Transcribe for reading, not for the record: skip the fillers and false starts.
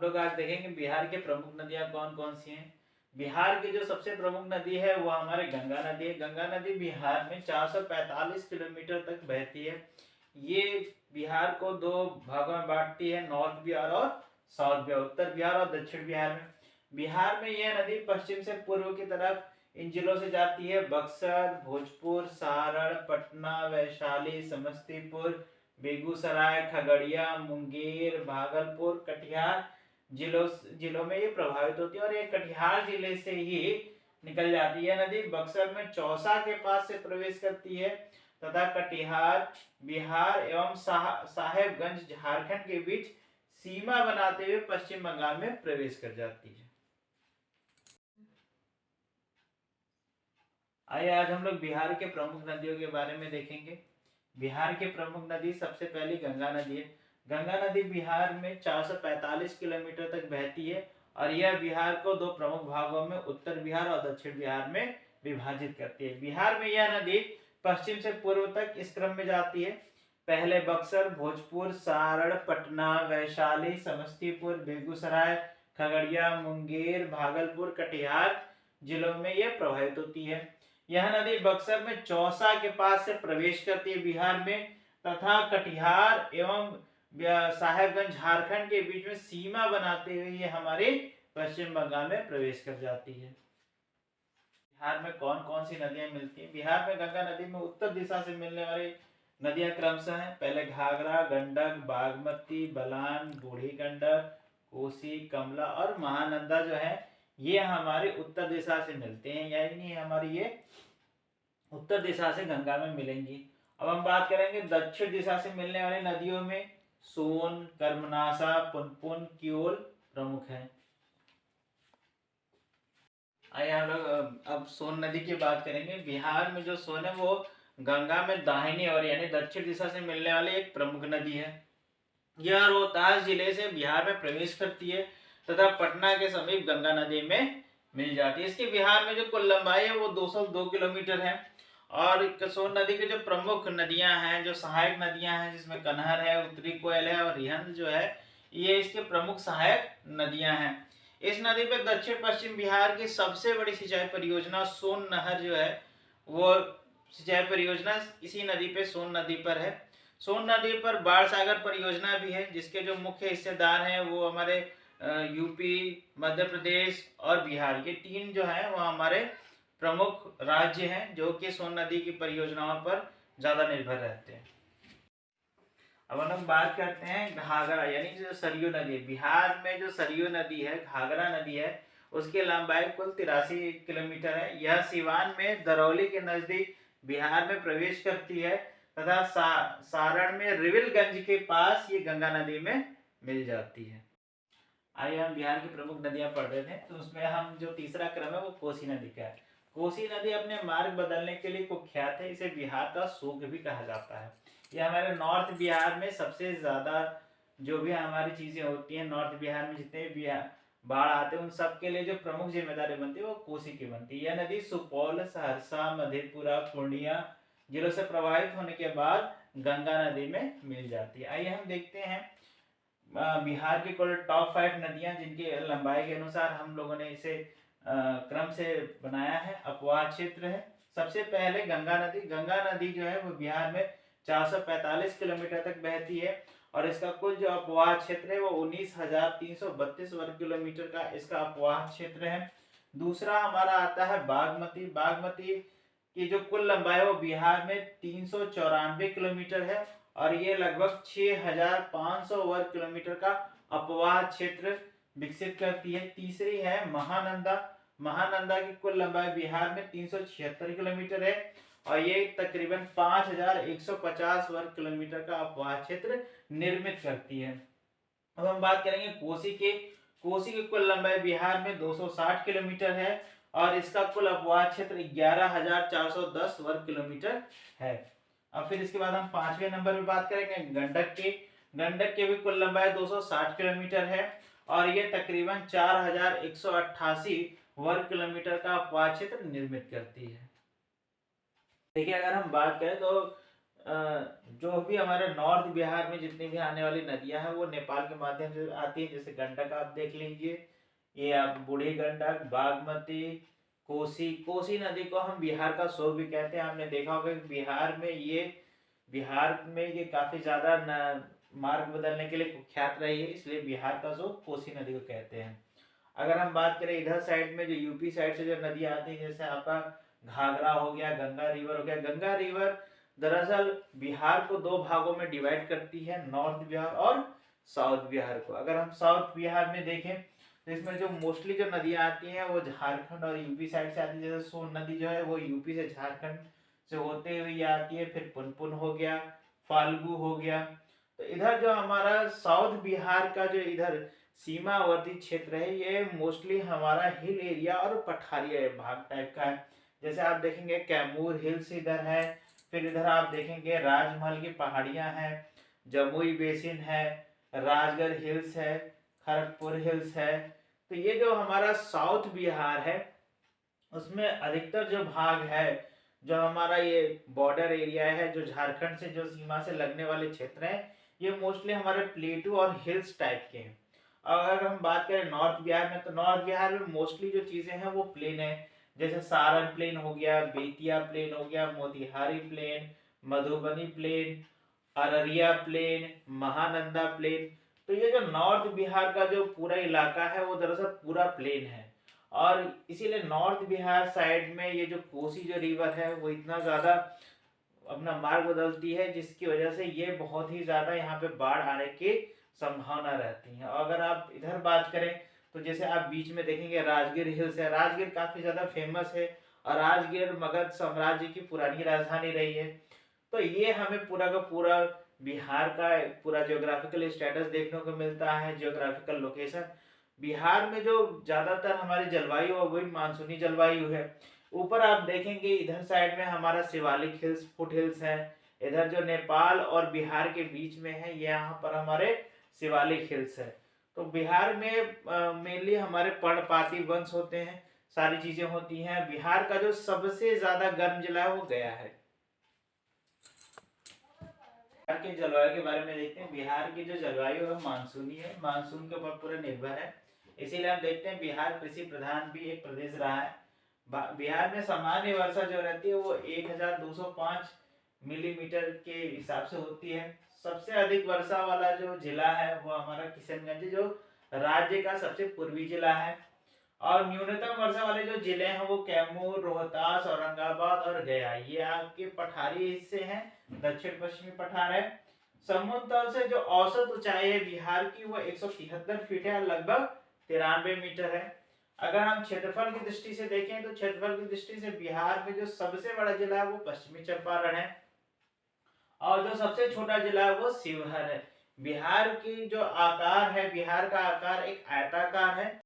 लोग आज देखेंगे बिहार के प्रमुख नदियां कौन कौन सी हैं। बिहार की जो सबसे प्रमुख नदी है वो हमारे गंगा नदी है। गंगा नदी बिहार में 445 किलोमीटर तक बहती है। ये बिहार को दो भागों में बांटती है, नॉर्थ बिहार और साउथ बिहार, उत्तर बिहार और दक्षिण बिहार में। बिहार में यह नदी पश्चिम से पूर्व की तरफ इन जिलों से जाती है: बक्सर, भोजपुर, सारण, पटना, वैशाली, समस्तीपुर, बेगूसराय, खगड़िया, मुंगेर, भागलपुर, कटिहार जिलों जिलों में ये प्रभावित होती है। और ये कटिहार जिले से ही निकल जाती है नदी, बक्सर में चौसा के पास से प्रवेश करती है तथा कटिहार बिहार एवं साहेबगंज झारखंड के बीच सीमा बनाते हुए पश्चिम बंगाल में प्रवेश कर जाती है। आइए आज हम लोग बिहार के प्रमुख नदियों के बारे में देखेंगे। बिहार की प्रमुख नदी सबसे पहली गंगा नदी है। गंगा नदी बिहार में 445 किलोमीटर तक बहती है और यह बिहार को दो प्रमुख भागों में, उत्तर बिहार और दक्षिण बिहार में विभाजित करती है। बिहार में यह नदी पश्चिम से पूर्व तक इस क्रम में जाती है: पहले बक्सर, भोजपुर, सारण, पटना, वैशाली, समस्तीपुर, बेगूसराय, खगड़िया, मुंगेर, भागलपुर, कटिहार जिलों में यह प्रभावित होती है। यह नदी बक्सर में चौसा के पास से प्रवेश करती है बिहार में तथा कटिहार एवं साहेबगंज झारखंड के बीच में सीमा बनाते हुए ये हमारे पश्चिम बंगाल में प्रवेश कर जाती है। बिहार में कौन कौन सी नदियां मिलती हैं? बिहार में गंगा नदी में उत्तर दिशा से मिलने वाली नदियां क्रमशः हैं: पहले घाघरा, गंडक, बागमती, बलान, बूढ़ी गंडक, कोसी, कमला और महानंदा जो है ये हमारे उत्तर दिशा से मिलते हैं, यानी हमारी ये उत्तर दिशा से गंगा में मिलेंगी। अब हम बात करेंगे दक्षिण दिशा से मिलने वाली नदियों में सोन, कर्मनाशा, पुनपुन, कियोल प्रमुख है। आइए हम लोग अब सोन नदी की बात करेंगे। बिहार में जो सोन है वो गंगा में दाहिनी ओर यानी दक्षिण दिशा से मिलने वाली एक प्रमुख नदी है। यह रोहतास जिले से बिहार में प्रवेश करती है तथा पटना के समीप गंगा नदी में मिल जाती है। इसकी बिहार में जो कुल लंबाई है वो 202 किलोमीटर है। और सोन नदी की जो प्रमुख नदियां हैं, जो सहायक नदियां हैं, जिसमें कनहर है, उत्तरी कोयल है और रिहंद जो है, ये इसके प्रमुख सहायक नदियां हैं। इस नदी पर दक्षिण पश्चिम बिहार की सबसे बड़ी सिंचाई परियोजना सोन नहर जो है वो सिंचाई परियोजना इसी नदी पे, सोन नदी पर है। सोन नदी पर बाढ़ सागर परियोजना भी है, जिसके जो मुख्य हिस्सेदार हैं वो हमारे यूपी, मध्य प्रदेश और बिहार, ये तीन जो है वो हमारे प्रमुख राज्य हैं जो कि सोन नदी की परियोजनाओं पर ज्यादा निर्भर रहते हैं। अब हम बात करते हैं घाघरा यानी जो सरयू नदी है। बिहार में जो सरयू नदी है, घाघरा नदी है, उसकी लंबाई कुल 83 किलोमीटर है। यह सिवान में दरौली के नजदीक बिहार में प्रवेश करती है तथा सारण में रिविलगंज के पास ये गंगा नदी में मिल जाती है। आइए हम बिहार की प्रमुख नदियां पढ़ रहे थे, तो उसमें हम जो तीसरा क्रम है वो कोसी नदी का है। कोसी नदी अपने मार्ग बदलने के लिए कुख्यात है, इसे बिहार का शोक भी कहा जाता है। ये हमारे नॉर्थ बिहार में सबसे ज्यादा जो भी हमारी चीजें होती हैं, नॉर्थ बिहार में जितने भी बाढ़ आते हैं उन सब के लिए जो प्रमुख जिम्मेदारी बनती है वो कोसी की बनती है। यह नदी सुपौल, सहरसा, मधेपुरा, पूर्णिया जिलों से प्रवाहित होने के बाद गंगा नदी में मिल जाती है। आइए हम देखते हैं बिहार की कुल टॉप 5 नदियां जिनकी लंबाई के अनुसार हम लोगों ने इसे क्रम से बनाया है। अपवाह क्षेत्र है सबसे पहले गंगा नदी। गंगा नदी जो है वो बिहार में 445 किलोमीटर तक बहती है और इसका कुल जो अपवाह क्षेत्र है वो 19,332 वर्ग किलोमीटर का इसका अपवाह क्षेत्र है। दूसरा हमारा आता है बागमती। बागमती की जो कुल लंबाई है वो बिहार में 394 किलोमीटर है और ये लगभग 6,500 वर्ग किलोमीटर का अपवाह क्षेत्र विकसित करती है। तीसरी है महानंदा। महानंदा की कुल लंबाई बिहार में 376 किलोमीटर है और ये तकरीबन 5,150 वर्ग किलोमीटर का अपवाह क्षेत्र निर्मित करती है। अब हम बात करेंगे कोसी के। कोसी की कुल लंबाई बिहार में 260 किलोमीटर है और इसका कुल अपवाह क्षेत्र 11,410 वर्ग किलोमीटर है। अब फिर इसके बाद हम 5वें नंबर पे बात करेंगे गंडक की। गंडक की भी कुल लंबाई 260 किलोमीटर है और ये तकरीबन 4,188 वर्ग किलोमीटर का अपवाह क्षेत्र निर्मित करती है। देखिए अगर हम बात करें तो जो भी हमारे नॉर्थ बिहार में जितनी भी आने वाली नदियां हैं वो नेपाल के माध्यम से आती है। जैसे गंडक आप देख लीजिए, ये आप बूढ़ी गंडक, बागमती, कोसी। कोसी नदी को हम बिहार का शोक भी कहते हैं। आपने देखा होगा कि बिहार में ये काफी ज्यादा मार्ग बदलने के लिए कुख्यात रही है, इसलिए बिहार का शोक कोसी नदी को कहते हैं। अगर हम बात करें इधर साइड में, जो यूपी साइड से जो नदियां आती हैं, जैसे आपका घाघरा हो गया, गंगा रिवर हो गया। गंगा रिवर दरअसल बिहार को दो भागों में डिवाइड करती है, नॉर्थ बिहार और साउथ बिहार को। अगर हम साउथ बिहार में देखें तो इसमें जो मोस्टली जो नदियां आती हैं वो झारखंड और यूपी साइड से आती है। जैसे सोन नदी जो है वो यूपी से झारखंड से होते हुए आती है, फिर पुनपुन हो गया, फाल्गु हो गया। तो इधर जो हमारा साउथ बिहार का जो इधर सीमावर्ती क्षेत्र है, ये मोस्टली हमारा हिल एरिया और पठारी भाग टाइप का है। जैसे आप देखेंगे कैमूर हिल्स इधर है, फिर इधर आप देखेंगे राजमहल की पहाड़ियां हैं, जमुई बेसिन है, राजगढ़ हिल्स है, खड़गपुर हिल्स है। तो ये जो हमारा साउथ बिहार है उसमें अधिकतर जो भाग है, जो हमारा ये बॉर्डर एरिया है, जो झारखंड से जो सीमा से लगने वाले क्षेत्र हैं, ये मोस्टली हमारे प्लेटू और हिल्स टाइप के हैं। अगर हम बात करें नॉर्थ बिहार में, तो नॉर्थ बिहार में मोस्टली जो चीजें हैं वो प्लेन है। जैसे सारण प्लेन हो गया, बेतिया प्लेन हो गया, Motihari plain, Madhubani plain, Araria plain, Mahananda plain. तो ये जो नॉर्थ बिहार का जो पूरा इलाका है वो दरअसल पूरा प्लेन है। और इसीलिए नॉर्थ बिहार साइड में ये जो कोसी जो रिवर है वो इतना ज्यादा अपना मार्ग बदलती है, जिसकी वजह से ये बहुत ही ज्यादा यहाँ पे बाढ़ आने की संभावना रहती है। और अगर आप इधर बात करें तो जैसे आप बीच में देखेंगे राजगीर हिल्स है। राजगीर काफी ज्यादा फेमस है और राजगीर मगध साम्राज्य की पुरानी राजधानी रही है। तो ये हमें पूरा का पूरा बिहार का पूरा जियोग्राफिकल स्टेटस देखने को मिलता है, जियोग्राफिकल लोकेशन। बिहार में जो ज्यादातर हमारी जलवायु है वही मानसूनी जलवायु है। ऊपर आप देखेंगे इधर साइड में हमारा शिवालिक हिल्स, फुट हिल्स है। इधर जो नेपाल और बिहार के बीच में है, यहाँ पर हमारे शिवालिक हिल्स है। तो बिहार में मेनली हमारे पर्णपाती वंश होते हैं, सारी चीजें होती हैं। बिहार का जो सबसे ज्यादा गर्म जिला है वो गया है। बिहार के जलवायु के बारे में देखते हैं। बिहार की जो जलवायु है मानसूनी है, मानसून के ऊपर पूरा निर्भर है। इसीलिए हम देखते हैं बिहार कृषि प्रधान भी एक प्रदेश रहा है। बिहार में सामान्य वर्षा जो रहती है वो 1205 मिलीमीटर के हिसाब से होती है। सबसे अधिक वर्षा वाला जो जिला है वो हमारा किशनगंज, जो राज्य का सबसे पूर्वी जिला है। और न्यूनतम वर्षा वाले जो जिले हैं वो कैमूर, रोहतास, औरंगाबाद और गया, ये आपके पठारी हिस्से हैं, दक्षिण पश्चिमी पठार है। समुद्र तल से जो औसत ऊंचाई है बिहार की वो 173 फीट है, लगभग 93 मीटर है। अगर हम क्षेत्रफल की दृष्टि से देखें तो क्षेत्रफल की दृष्टि से बिहार में जो सबसे बड़ा जिला है वो पश्चिमी चंपारण है और जो सबसे छोटा जिला है वो शिवहर है। बिहार की जो आकार है, बिहार का आकार एक आयताकार है।